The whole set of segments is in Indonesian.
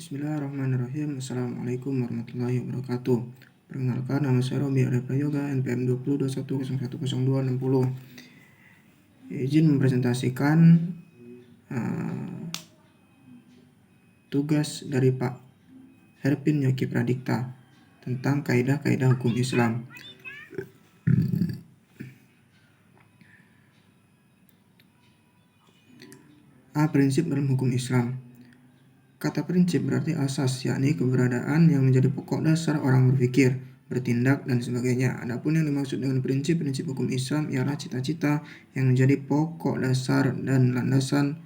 Bismillahirrahmanirrahim. Assalamualaikum warahmatullahi wabarakatuh. Perkenalkan, nama saya Robi Arya Prayoga, NPM 2021010260. Izin mempresentasikan tugas dari Pak Herpin Yoki Pradikta tentang kaidah-kaidah hukum Islam. Prinsip dalam hukum Islam. Kata prinsip berarti asas, yakni keberadaan yang menjadi pokok dasar orang berpikir, bertindak, dan sebagainya. Adapun yang dimaksud dengan prinsip hukum Islam ialah cita-cita yang menjadi pokok dasar dan landasan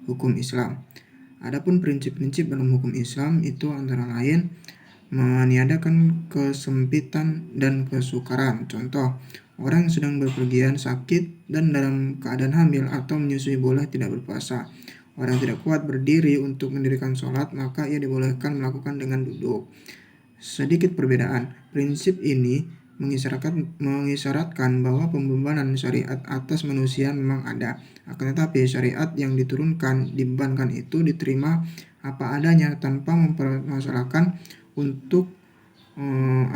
hukum Islam. Adapun prinsip-prinsip dalam hukum Islam itu antara lain meniadakan kesempitan dan kesukaran. Contoh, orang yang sedang berpergian, sakit, dan dalam keadaan hamil atau menyusui boleh tidak berpuasa. Orang tidak kuat berdiri untuk mendirikan sholat, maka ia dibolehkan melakukan dengan duduk. Sedikit perbedaan, prinsip ini mengisyaratkan bahwa pembebanan syariat atas manusia memang ada. Akan tetapi syariat yang dibebankan itu diterima apa adanya tanpa mempermasalahkan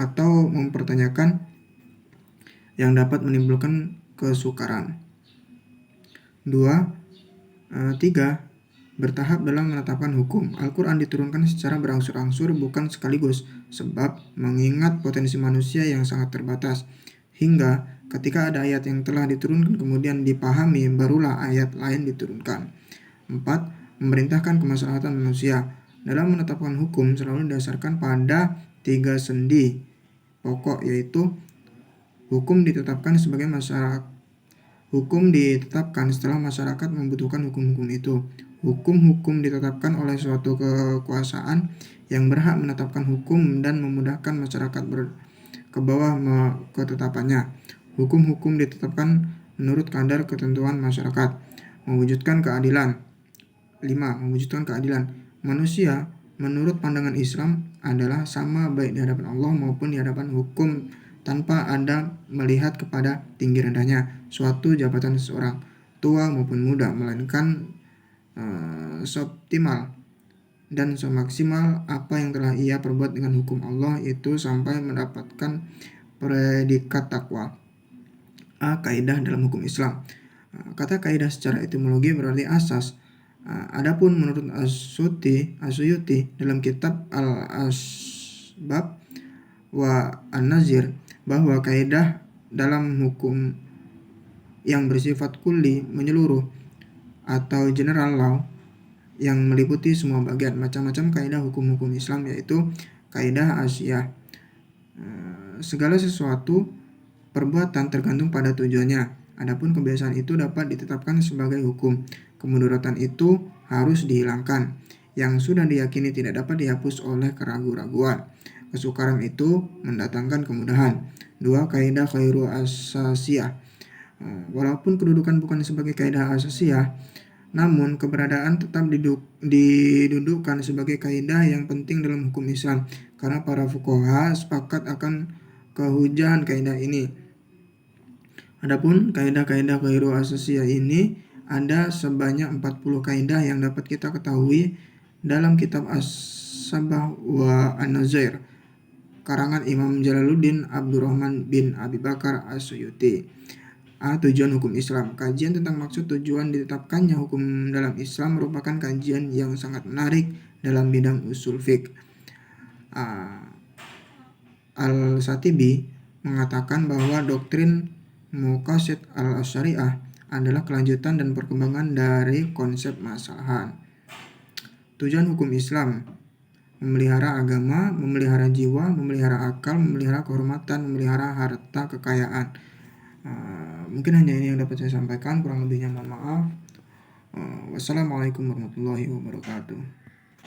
atau mempertanyakan yang dapat menimbulkan kesukaran. 3. Bertahap dalam menetapkan hukum. Al-Quran diturunkan secara berangsur-angsur, bukan sekaligus, sebab mengingat potensi manusia yang sangat terbatas. Hingga ketika ada ayat yang telah diturunkan kemudian dipahami, barulah ayat lain diturunkan. 4. Memerintahkan kemaslahatan manusia. Dalam menetapkan hukum selalu didasarkan pada 3 sendi pokok, yaitu hukum ditetapkan setelah masyarakat membutuhkan hukum-hukum itu. Hukum-hukum ditetapkan oleh suatu kekuasaan yang berhak menetapkan hukum dan memudahkan masyarakat ke bawah ketetapannya. Hukum-hukum ditetapkan menurut kadar ketentuan masyarakat. Mewujudkan keadilan. 5. Mewujudkan keadilan. Manusia menurut pandangan Islam adalah sama baik di hadapan Allah maupun di hadapan hukum, tanpa ada melihat kepada tinggi rendahnya suatu jabatan seseorang, tua maupun muda, melainkan seoptimal dan semaksimal apa yang telah ia perbuat dengan hukum Allah itu sampai mendapatkan predikat takwa. Kaidah dalam hukum Islam. Kata kaidah secara etimologi berarti asas. Adapun menurut Asyuyuti dalam kitab Al-Asbab wa An-Nazir, bahwa kaidah dalam hukum yang bersifat kulli, menyeluruh, atau general law yang meliputi semua bagian. Macam-macam kaidah hukum-hukum Islam, yaitu kaidah Asyiyah. Segala sesuatu perbuatan tergantung pada tujuannya. Adapun kebiasaan itu dapat ditetapkan sebagai hukum. Kemudaratan itu harus dihilangkan. Yang sudah diyakini tidak dapat dihapus oleh keraguan-raguan. Kesukaran itu mendatangkan kemudahan. 2. Kaidah khairu asasiyah. Walaupun kedudukan bukan sebagai kaidah asasiyah, namun keberadaan tetap didudukkan sebagai kaidah yang penting dalam hukum Islam, karena para fuqaha sepakat akan kehujahan kaidah ini. Adapun kaidah-kaidah khairu asasiyah ini ada sebanyak 40 kaidah yang dapat kita ketahui dalam kitab As-Sabah wa An-Nazair karangan Imam Jalaluddin Abdurrahman bin Abi Bakar Asyuyuti. Tujuan hukum Islam. Kajian tentang maksud tujuan ditetapkannya hukum dalam Islam merupakan kajian yang sangat menarik dalam bidang usul fiqh. Al-Satibi mengatakan bahwa doktrin Muqasid al-Syariah adalah kelanjutan dan perkembangan dari konsep masalahan. Tujuan hukum Islam: memelihara agama, memelihara jiwa, memelihara akal, memelihara kehormatan, memelihara harta kekayaan. Mungkin hanya ini yang dapat saya sampaikan, kurang lebihnya mohon maaf. Wassalamualaikum warahmatullahi wabarakatuh.